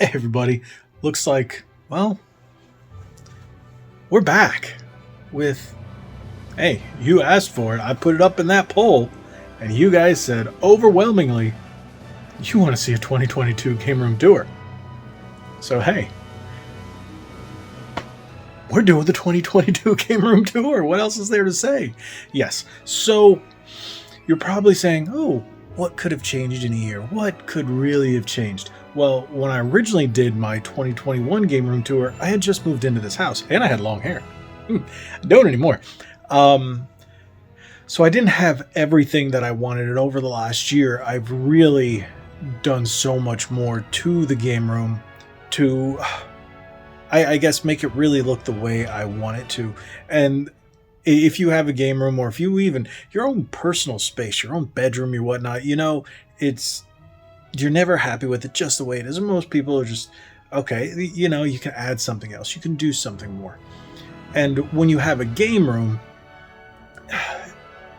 Hey everybody, looks like, well, we're back with, hey, you asked for it. I put it up in that poll, and you guys said overwhelmingly you want to see a 2022 Game Room tour. So hey, we're doing the 2022 Game Room tour. What else is there to say? Yes, so you're probably saying, oh, what could have changed in a year? What could really have changed? Well, when I originally did my 2021 Game Room tour, I had just moved into this house, and I had long hair. I don't anymore. So I didn't have everything that I wanted, and over the last year, I've really done so much more to the Game Room to, I guess, make it really look the way I want it to. And if you have a game room, or if you even your own personal space, your own bedroom, your whatnot, you're never happy with it just the way it is. And most people are just, okay, you can add something else, you can do something more. And when you have a game room,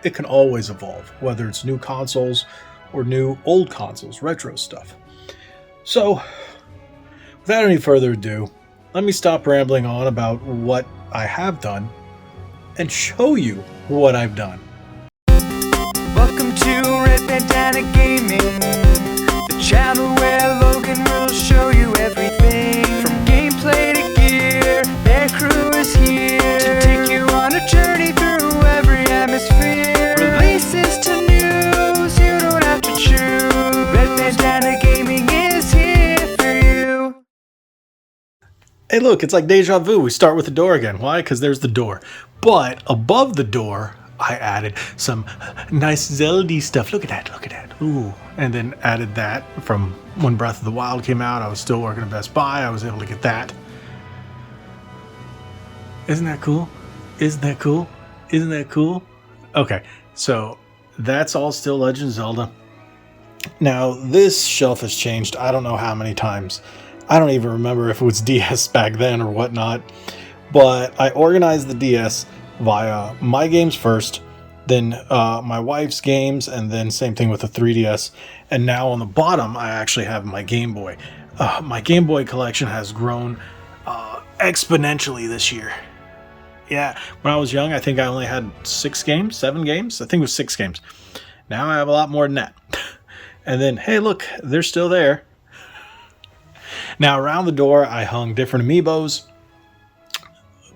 it can always evolve, whether it's new consoles or new old consoles, retro stuff. So without any further ado, let me stop rambling on about what I have done and show you what I've done. Welcome to Red Bandana Gaming, the channel where Logan will show you everything from gameplay to gear. Their crew is here to take you on a journey through every atmosphere. Releases to news, you don't have to choose. Red Bandana Gaming is here for you. Hey look, it's like deja vu. We start with the door again. Why? Because there's the door. But above the door, I added some nice Zelda stuff. Look at that, look at that. Ooh. And then added that from when Breath of the Wild came out. I was still working at Best Buy. I was able to get that. Isn't that cool? Isn't that cool? Isn't that cool? Okay, so that's all still Legend of Zelda. Now, this shelf has changed I don't know how many times. I don't even remember if it was DS back then or whatnot. But I organized the DS via my games first, then my wife's games, and then same thing with the 3DS. And now on the bottom, I actually have my Game Boy. My Game Boy collection has grown exponentially this year. Yeah, when I was young, I think I only had 7 games. I think it was 6 games. Now I have a lot more than that. And then, hey, look, they're still there. Now around the door, I hung different Amiibos.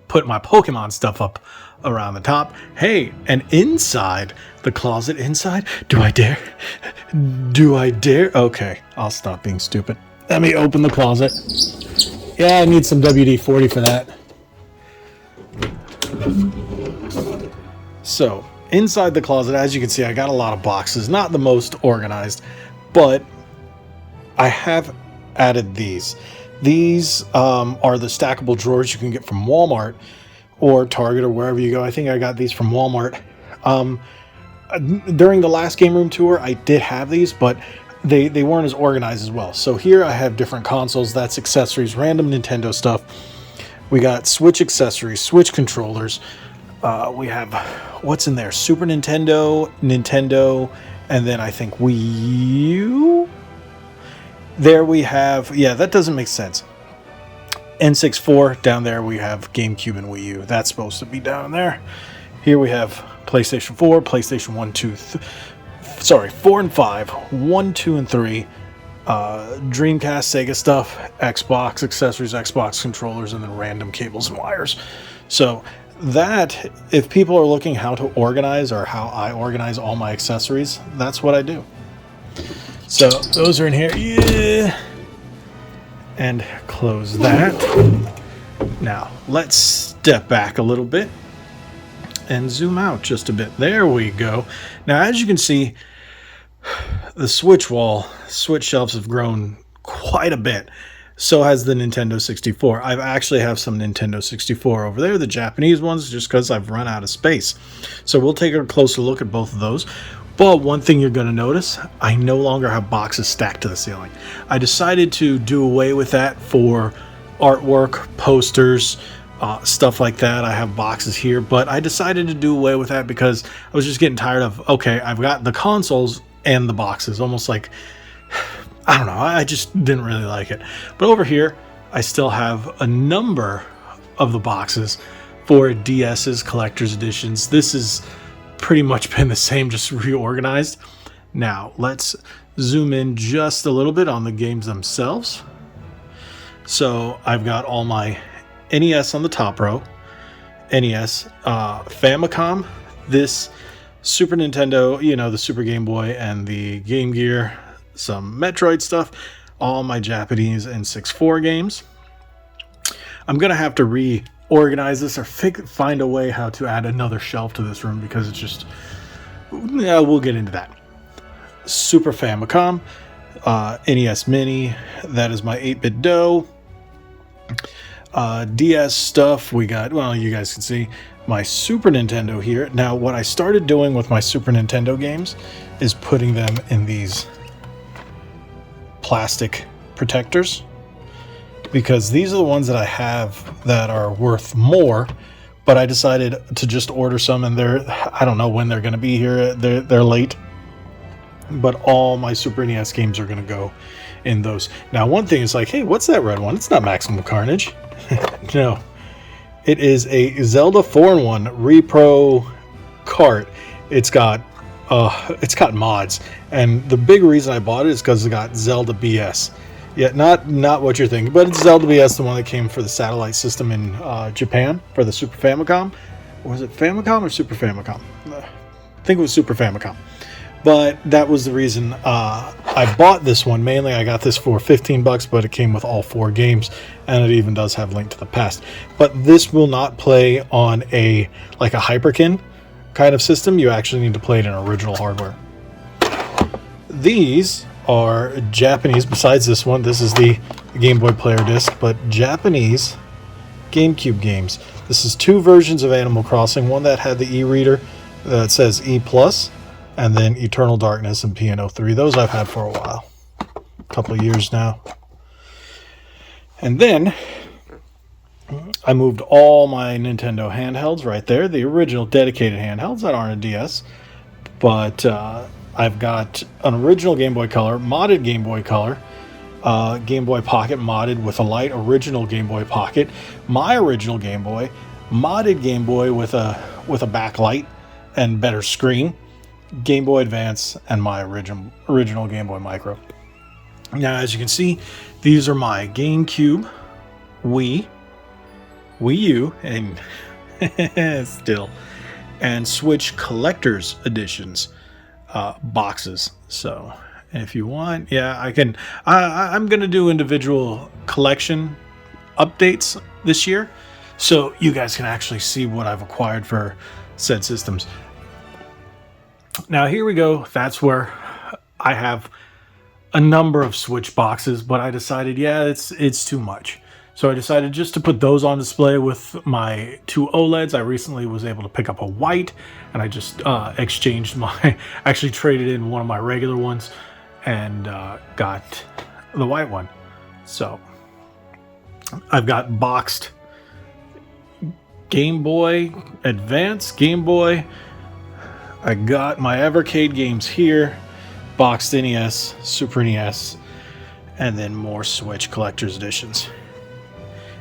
Put my Pokemon stuff up around the top. Hey, and inside the closet, do I dare? Do I dare? Okay, I'll stop being stupid. Let me open the closet. Yeah, I need some WD-40 for that. So, inside the closet, as you can see, I got a lot of boxes. Not the most organized, but I have added these. These are the stackable drawers you can get from Walmart or Target or wherever you go. I think I got these from Walmart. During the last Game Room tour, I did have these, but they weren't as organized as well. So here I have different consoles. That's accessories, random Nintendo stuff. We got Switch accessories, Switch controllers. We have, what's in there? Super Nintendo, and then I think Wii U? There we have, yeah, that doesn't make sense. N64, down there we have GameCube and Wii U. That's supposed to be down there. Here we have PlayStation 4, PlayStation 1, 2, 4 and 5, 1, 2, and 3, Dreamcast, Sega stuff, Xbox accessories, Xbox controllers, and then random cables and wires. So that, if people are looking how to organize or how I organize all my accessories, that's what I do. So those are in here, yeah, and close that. Now let's step back a little bit and zoom out just a bit. There we go. Now, as you can see, the Switch shelves have grown quite a bit. So has the Nintendo 64. I actually have some Nintendo 64 over there, the Japanese ones, just because I've run out of space. So we'll take a closer look at both of those. But one thing you're going to notice, I no longer have boxes stacked to the ceiling. I decided to do away with that for artwork, posters, stuff like that. I have boxes here, but I decided to do away with that because I was just getting tired of, okay, I've got the consoles and the boxes, almost like I don't know, I just didn't really like it. But over here, I still have a number of the boxes for DS's collector's editions. This has pretty much been the same, just reorganized. Now, let's zoom in just a little bit on the games themselves. So I've got all my NES on the top row. NES, Famicom, this Super Nintendo, you know, the Super Game Boy and the Game Gear, some Metroid stuff, all my Japanese N64 games. I'm going to have to reorganize this or find a way how to add another shelf to this room because it's just, yeah, we'll get into that. Super Famicom, NES Mini, that is my 8-bit dough. DS stuff, we got, well, you guys can see my Super Nintendo here. Now, what I started doing with my Super Nintendo games is putting them in these plastic protectors, because these are the ones that I have that are worth more, but I decided to just order some, and I don't know when they're going to be here. They're late, but all my Super NES games are going to go in those. Now, one thing is like, hey, what's that red one? It's not Maximum Carnage. No, it is a Zelda 4-in-1 Repro cart. It's got mods, and the big reason I bought it is because it got Zelda BS. Yeah, not what you're thinking, but it's Zelda BS, the one that came for the satellite system in Japan for the Super Famicom. Was it Famicom or Super Famicom? I think it was Super Famicom. But that was the reason I bought this one. Mainly, I got this for $15, but it came with all 4 games, and it even does have Link to the Past. But this will not play on a Hyperkin kind of system. You actually need to play it in original hardware. These are Japanese. Besides this one, this is the Game Boy Player disc, but Japanese GameCube games. This is 2 versions of Animal Crossing. One that had the e-reader that says E+, and then Eternal Darkness and Piano 3. Those I've had for a while. A couple of years now. And then I moved all my Nintendo handhelds right there. The original dedicated handhelds that aren't a DS. But I've got an original Game Boy Color, modded Game Boy Color, Game Boy Pocket modded with a light, original Game Boy Pocket, my original Game Boy, modded Game Boy with a backlight and better screen, Game Boy Advance, and my original Game Boy Micro. Now, as you can see, these are my GameCube, Wii U, and still, and Switch Collector's Editions boxes. So, if you want, yeah, I can. I'm gonna do individual collection updates this year, so you guys can actually see what I've acquired for said systems. Now here we go. That's where I have a number of Switch boxes, but I decided, yeah, it's too much. So I decided just to put those on display with my 2 OLEDs. I recently was able to pick up a white, and I just exchanged actually traded in one of my regular ones and got the white one. So I've got boxed Game Boy Advance, Game Boy. I got my Evercade games here, boxed NES, Super NES, and then more Switch Collector's Editions.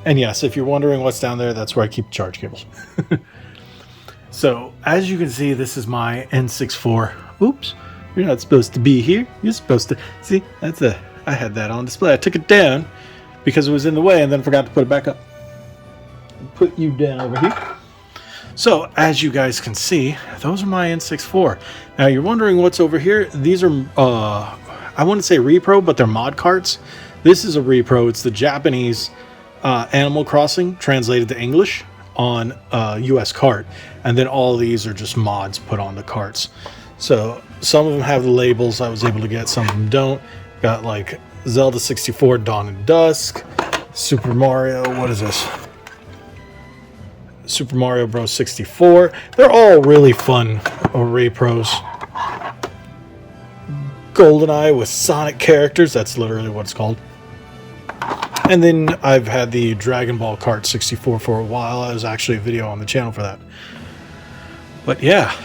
And yes, if you're wondering what's down there, that's where I keep charge cables. So, as you can see, this is my N64. Oops, you're not supposed to be here. You're supposed to... See, I had that on display. I took it down because it was in the way and then forgot to put it back up. Put you down over here. So, as you guys can see, those are my N64. Now, you're wondering what's over here. These are, I wouldn't say repro, but they're mod carts. This is a repro. It's the Japanese Animal Crossing translated to English on US cart. And then all these are just mods put on the carts. So, some of them have the labels I was able to get. Some of them don't. Got like Zelda 64 Dawn and Dusk, Super Mario, what is this? Super Mario Bros. 64. They're all really fun repros. GoldenEye with Sonic characters. That's literally what it's called. And then I've had the Dragon Ball Kart 64 for a while. There's actually a video on the channel for that. But yeah.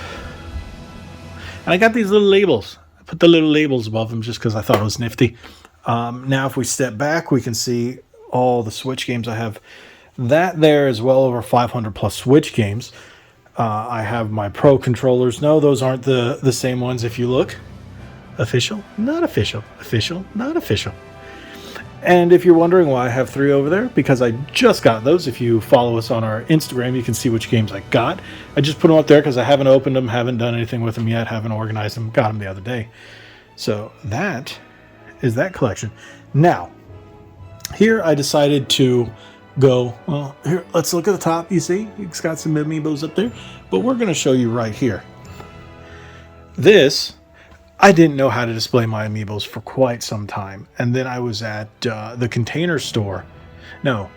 And I got these little labels. I put the little labels above them just because I thought it was nifty. Now, if we step back, we can see all the Switch games I have. That there is well over 500 plus Switch games. I have my Pro controllers. No, those aren't the same ones if you look. Official, not official. Official, not official. And if you're wondering why I have 3 over there, because I just got those. If you follow us on our Instagram, you can see which games I got. I just put them up there because I haven't opened them, haven't done anything with them yet, haven't organized them, got them the other day. So that is that collection. Now, here I decided to go, well, here, let's look at the top. You see, it's got some Amiibos up there, but we're going to show you right here. This, I didn't know how to display my Amiibos for quite some time. And then I was at the Container Store. No,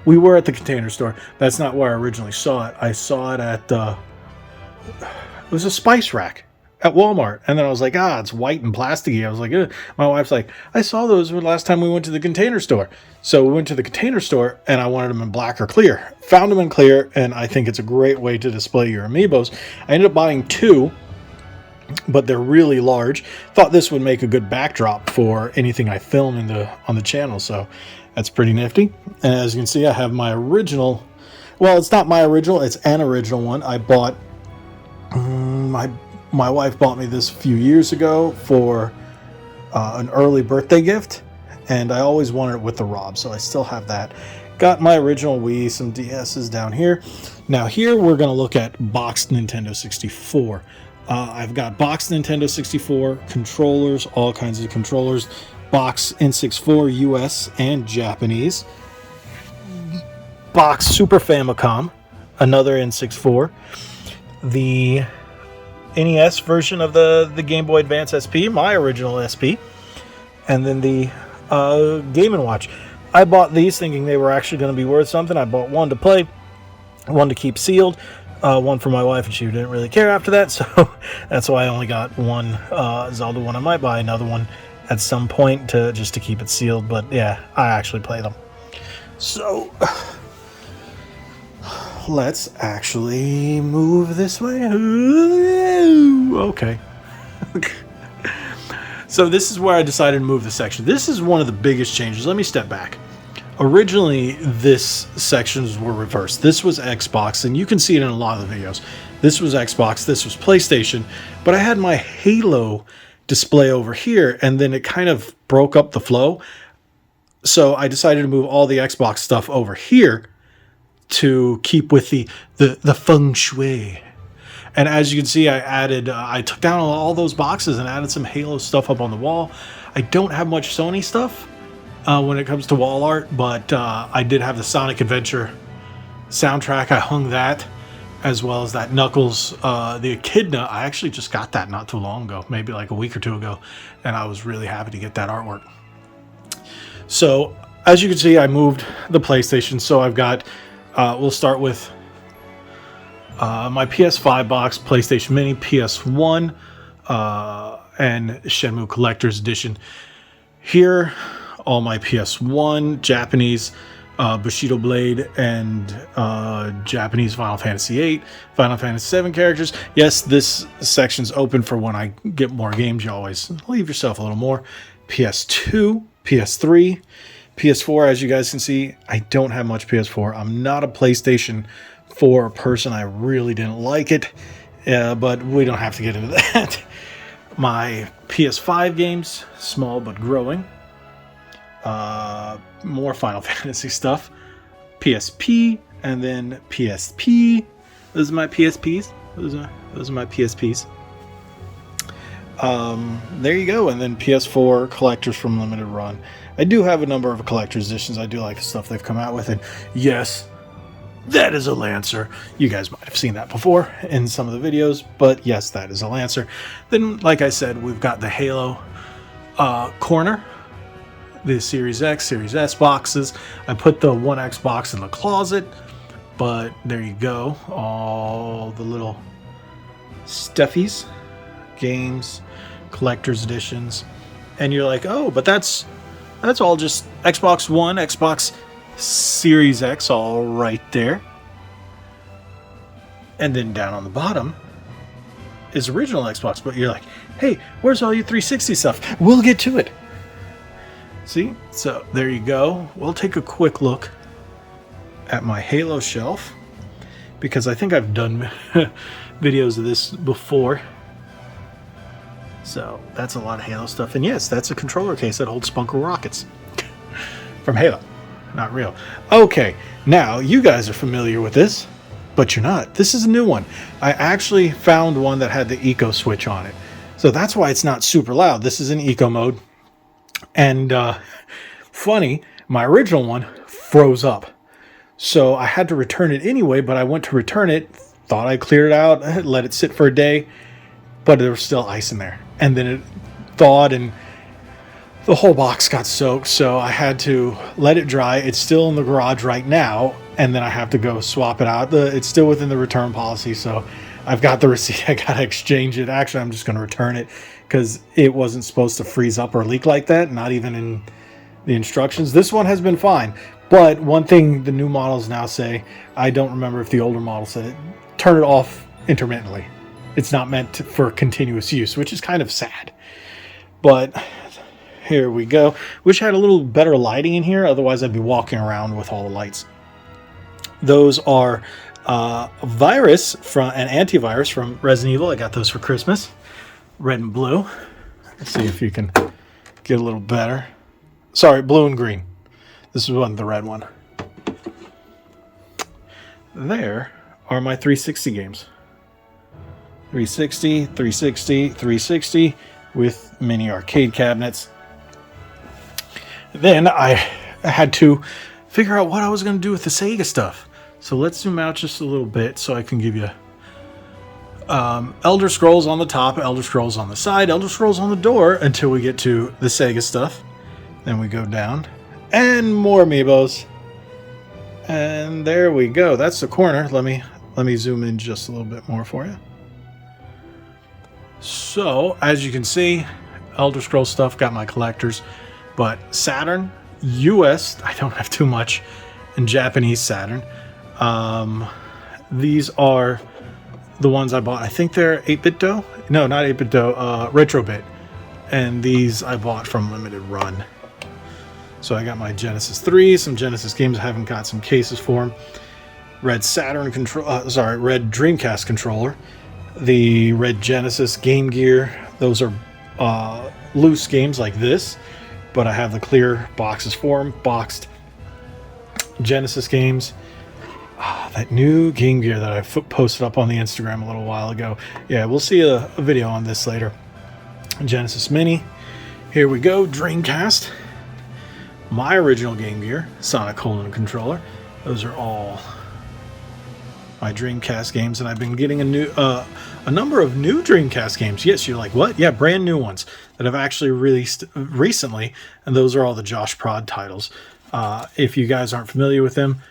we were at the Container Store. That's not where I originally saw it. I saw it at, it was a spice rack at Walmart. And then I was like, it's white and plasticky. I was like, ugh. My wife's like, I saw those last time we went to the Container Store. So we went to the Container Store and I wanted them in black or clear. Found them in clear, and I think it's a great way to display your Amiibos. I ended up buying 2. But they're really large. Thought this would make a good backdrop for anything I film on the channel, so that's pretty nifty. And as you can see, I have my original. Well, it's not my original; it's an original one. I bought. My wife bought me this a few years ago for an early birthday gift, and I always wanted it with the ROM, so I still have that. Got my original Wii, some DS's down here. Now here we're going to look at boxed Nintendo 64. I've got boxed Nintendo 64 controllers, all kinds of controllers, box N64 US and Japanese, box Super Famicom, another N64, the NES version of the Game Boy Advance SP, my original SP, and then the Game & Watch. I bought these thinking they were actually going to be worth something. I bought one to play, one to keep sealed. One for my wife, and she didn't really care after that, so that's why I only got one Zelda one. I might buy another one at some point just to keep it sealed, but yeah, I actually play them. So let's actually move this way. Okay. So this is where I decided to move the section. This is one of the biggest changes. Let me step back. Originally, this sections were reversed. This was Xbox, and you can see it in a lot of the videos. This was Xbox, this was PlayStation, but I had my Halo display over here, and then it kind of broke up the flow. So I decided to move all the Xbox stuff over here to keep with the feng shui. And as you can see, I took down all those boxes and added some Halo stuff up on the wall. I don't have much Sony stuff when it comes to wall art, but I did have the Sonic Adventure soundtrack. I hung that, as well as that Knuckles, the Echidna. I actually just got that not too long ago, maybe like a week or 2 ago, and I was really happy to get that artwork. So as you can see, I moved the PlayStation. So I've got, we'll start with my PS5 box, PlayStation Mini, PS1, and Shenmue Collector's Edition. Here, all my PS1, Japanese Bushido Blade, and Japanese Final Fantasy VIII, Final Fantasy VII characters. Yes, this section's open for when I get more games. You always leave yourself a little more. PS2, PS3, PS4, as you guys can see, I don't have much PS4. I'm not a PlayStation 4 person. I really didn't like it, but we don't have to get into that. My PS5 games, small but growing. More Final Fantasy stuff. PSP, and then PSP. Those are my PSPs. Those are my PSPs. There you go. And then PS4 collectors from Limited Run. I do have a number of collector's editions. I do like the stuff they've come out with. And yes, that is a Lancer. You guys might have seen that before in some of the videos, but yes, that is a Lancer. Then, like I said, we've got the Halo corner, the Series X, Series S boxes. I put the One X box in the closet, but there you go. All the little stuffies, games, collector's editions. And you're like, oh, but that's all just Xbox One, Xbox Series X, all right there. And then down on the bottom is original Xbox, but you're like, hey, where's all your 360 stuff? We'll get to it. See? So there you go. We'll take a quick look at my Halo shelf, because I think I've done videos of this before. So that's a lot of Halo stuff. And yes, that's a controller case that holds Spunker rockets from Halo. Not real. Okay, now you guys are familiar with this, but you're not. This is a new one. I actually found one that had the eco switch on it. So that's why it's not super loud. This is in eco mode. And funny, my original one froze up. So I had to return it anyway, but I went to return it, thought I cleared it out, let it sit for a day, but there was still ice in there. And then it thawed and the whole box got soaked, so I had to let it dry. It's still in the garage right now, and then I have to go swap it out. It's still within the return policy, so I've got the receipt. I got to exchange it. Actually, I'm just going to return it because it wasn't supposed to freeze up or leak like that, not even in the instructions. This one has been fine. But one thing the new models now say, I don't remember if the older model said it, turn it off intermittently. It's not meant for continuous use, which is kind of sad. But here we go. Wish I had a little better lighting in here, otherwise I'd be walking around with all the lights. Those are virus from an antivirus from Resident Evil. I got those for Christmas. Red and blue. Let's see if you can get a little better. Sorry, blue and green. This is the red one. There are my 360 games. 360, 360, 360 with mini arcade cabinets. Then I had to figure out what I was going to do with the Sega stuff. So let's zoom out just a little bit so I can give you Elder Scrolls on the top, Elder Scrolls on the side, Elder Scrolls on the door until we get to the Sega stuff. Then we go down. And more Amiibos. And there we go. That's the corner. Let me zoom in just a little bit more for you. So, as you can see, Elder Scrolls stuff, got my collectors. But Saturn, US, I don't have too much. And Japanese Saturn. These are the ones I bought. I think they're 8-bit dough. No, not 8-bit dough. Retro bit. And these I bought from Limited Run. So I got my Genesis 3, some Genesis games I haven't got some cases for them. Red Saturn Red Dreamcast controller. The Red Genesis Game Gear. Those are loose games like this, but I have the clear boxes for them. Boxed Genesis games. That new Game Gear that I posted up on the Instagram a little while ago. Yeah, we'll see a video on this later. Genesis Mini. Here we go, Dreamcast. My original Game Gear, Sonic Colon controller. Those are all my Dreamcast games, and I've been getting a number of new Dreamcast games. Yes, you're like, what? Yeah, brand new ones that I've actually released recently, and those are all the Josh Prod titles. If you guys aren't familiar with them,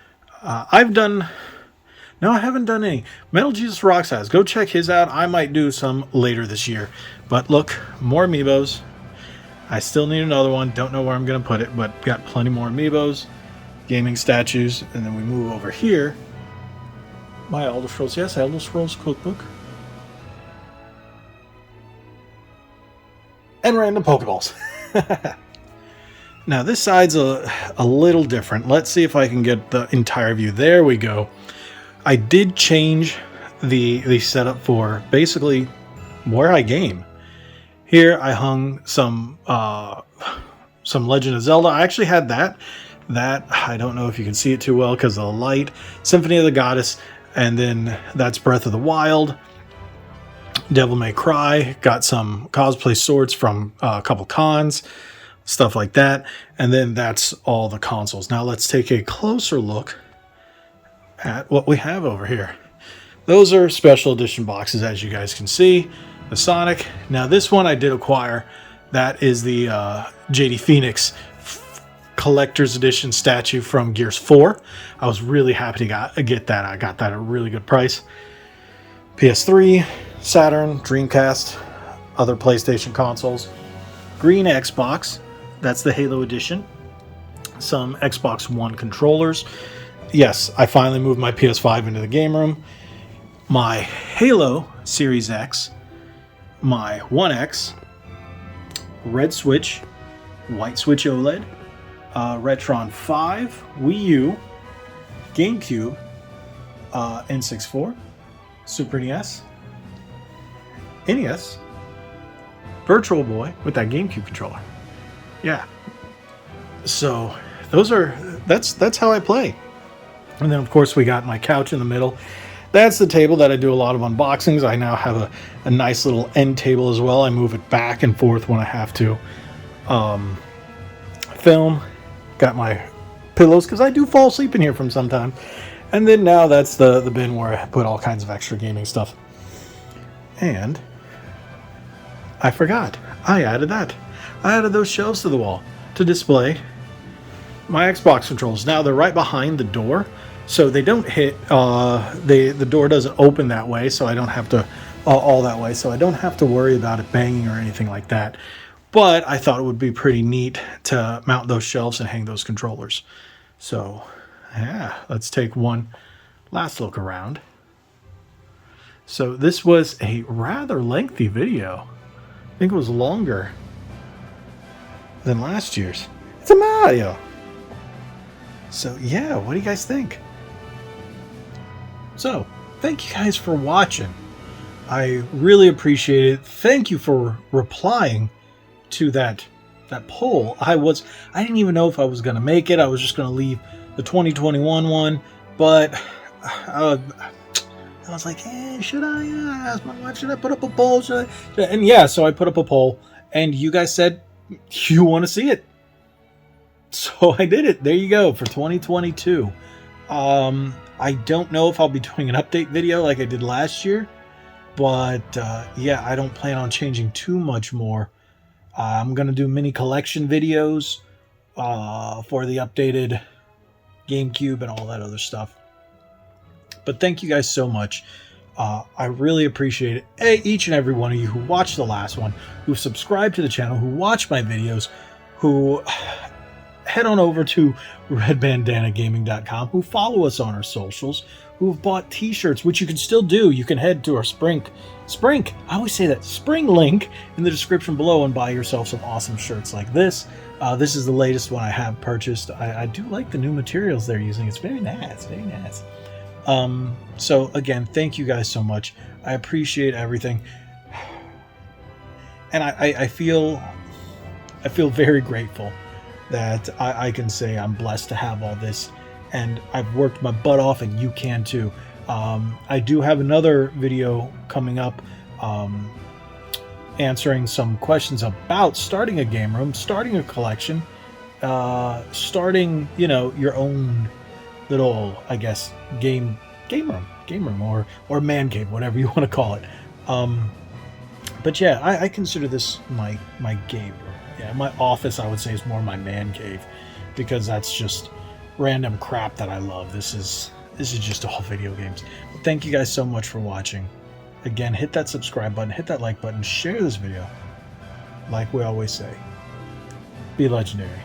I haven't done any. Metal Jesus Rocks has. Go check his out. I might do some later this year. But look, more Amiibos. I still need another one. Don't know where I'm going to put it, but got plenty more Amiibos, gaming statues, and then we move over here. My Elder Scrolls, yes, Elder Scrolls cookbook. And random Pokeballs. Now this side's a little different. Let's see if I can get the entire view. There we go. I did change the setup for basically where I game. Here I hung some Legend of Zelda. I actually had that I don't know if you can see it too well because of the light. Symphony of the Goddess, and then that's Breath of the Wild. Devil May Cry. Got some cosplay swords from a couple cons, stuff like that. And then that's all the consoles. Now let's take a closer look at what we have over here. Those are special edition boxes, as you guys can see. The Sonic. Now this one I did acquire. That is the JD Phoenix collector's edition statue from Gears 4. I was really happy to get that. I got that at a really good price. PS3, Saturn, Dreamcast, other PlayStation consoles. Green Xbox. That's the Halo edition. Some Xbox One controllers. Yes, I finally moved my PS5 into the game room. My Halo Series X. My One X, Red Switch, White Switch OLED, Retron 5, Wii U, GameCube, N64, Super NES, NES, Virtual Boy with that GameCube controller. Yeah. So that's how I play. And then of course we got my couch in the middle. That's the table that I do a lot of unboxings. I now have a nice little end table as well. I move it back and forth when I have to film. Got my pillows because I do fall asleep in here from time. And then now that's the bin where I put all kinds of extra gaming stuff. And I forgot. I added that. I added those shelves to the wall to display my Xbox controls. Now they're right behind the door, so they don't hit. The door doesn't open that way, so I don't have to all that way. So I don't have to worry about it banging or anything like that. But I thought it would be pretty neat to mount those shelves and hang those controllers. So yeah, let's take one last look around. So this was a rather lengthy video. I think it was longer than last year's. It's a Mario. So yeah, what do you guys think? So, thank you guys for watching. I really appreciate it. Thank you for replying to that poll. I didn't even know if I was going to make it. I was just going to leave the 2021 one, but I was like, should I ask my wife, should I put up a poll? And yeah, so I put up a poll, and you guys said you want to see it. So I did it. There you go for 2022. I don't know if I'll be doing an update video like I did last year, but yeah, I don't plan on changing too much more. I'm going to do mini collection videos for the updated GameCube and all that other stuff. But thank you guys so much. I really appreciate it. Each and every one of you who watched the last one, who subscribed to the channel, who watch my videos, who head on over to redbandanagaming.com, who follow us on our socials, who have bought t-shirts, which you can still do. You can head to our spring, I always say that, spring link in the description below and buy yourself some awesome shirts like this. This is the latest one I have purchased. I do like the new materials they're using. It's very nice, very nice. So again, thank you guys so much. I appreciate everything. And I feel very grateful that I can say I'm blessed to have all this, and I've worked my butt off, and you can too. I do have another video coming up answering some questions about starting a game room, starting a collection, starting, your own little, I guess, game room or man cave, whatever you want to call it. But yeah, I consider this my game room. Yeah, my office, I would say, is more my man cave, because that's just random crap that I love. This is just all video games. But thank you guys so much for watching. Again, hit that subscribe button, hit that like button, share this video. Like we always say, be legendary.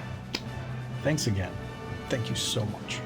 Thanks again. Thank you so much.